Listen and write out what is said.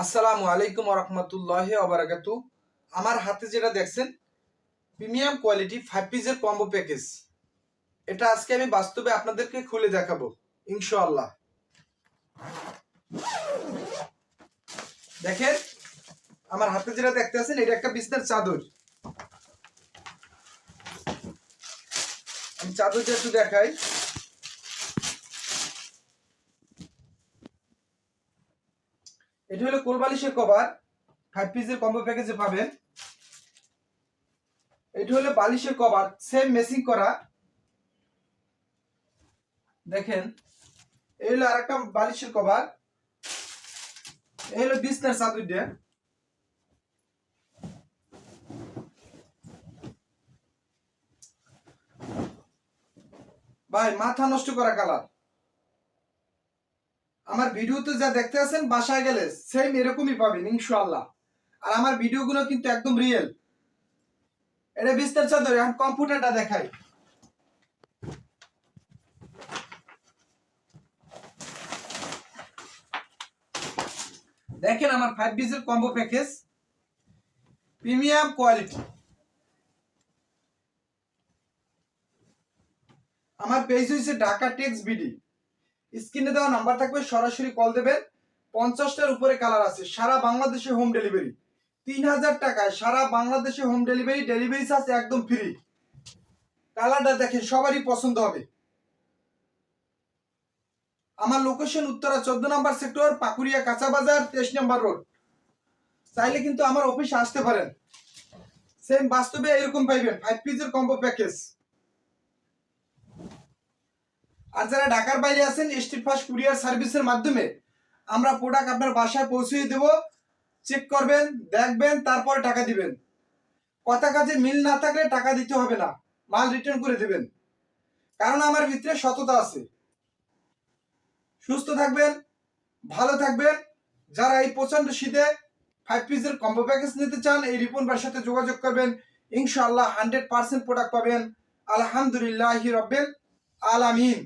আসসালামু আলাইকুম রহমতুল্লাহি ওবারাকাতু। আমার হাতে যেটা দেখছেন প্রিমিয়াম কোয়ালিটি 5 পিসের কম্বো প্যাকেজ, এটা আজকে আমি বাস্তবে আপনাদেরকে খুলে দেখাবো ইনশাআল্লাহ। দেখেন আমার হাতে যেটা দেখতে আছেন এটা একটা বিছনার চাদর। আমি চাদরটা একটু দেখাই। এটা হলো কোলবালিশের কভার, 5 পিসের কম্বো প্যাকেজে পাবেন। এটা হলো বালিশের কভার, সেম ম্যাচিং করা। দেখেন এই হলো আরেকটা বালিশের কভার, এই হলো বিছনার চাদরটা। ভাই মাথা নষ্ট করা কালার। আমার ভিডিওতে যা দেখতে আছেন বাসায় গেলে সেম এরকমই পাবেন ইনশাআল্লাহ। আর আমার ভিডিওগুলো কিন্তু একদম রিয়েল। এটা বিস্তার চাদর। এখন কম্পিউটারটা দেখাই। দেখেন আমার 5 পিসের কম্বো প্যাকেজ, প্রিমিয়াম কোয়ালিটি। আমার পেজ হইছে ঢাকা টেক্স বিডি। স্ক্রিনে দেওয়া নাম্বার থাকবে, সরাসরি কল দেবেন। 50টার উপরে কালার আছে, সারা বাংলাদেশে হোম ডেলিভারি। 3000 টাকায় সারা বাংলাদেশে হোম ডেলিভারি, ডেলিভারি চার্জ একদম ফ্রি। কালারটা দেখেন সবারই পছন্দ হবে। আমার লোকেশন উত্তরা 14 নম্বর সেক্টর, পাকুড়িয়া কাঁচা বাজার, 23 নম্বর রোড। চাইলে কিন্তু আমার অফিসে আসতে পারেন। সেম বাস্তবে এরকম পাইবেন 5 পিসের কম্বো প্যাকেজ। আর যারা ঢাকার বাইরে আছেন, স্ট্রিট ফাস্ট কুরিয়ার সার্ভিসের মাধ্যমে আমরা প্রোডাক্ট আপনার বাসায় পৌঁছে দেব। চেক করবেন, দেখবেন, তারপর টাকা দিবেন। কথা কাজে মিল না থাকলে টাকা দিতে হবে না, মাল রিটার্ন করে দিবেন। কারণ আমার ভিতরে সততা আছে। সুস্থ থাকবেন, ভালো থাকবেন। যারা এই প্রচন্ড শীতে 5 পিসের কম্বো প্যাকেজ নিতে চান, এই রিপন ভাইয়ের সাথে যোগাযোগ করবেন। ইনশাআল্লাহ 100% প্রোডাক্ট পাবেন। আলহামদুলিল্লাহি রাব্বিল আলামিন।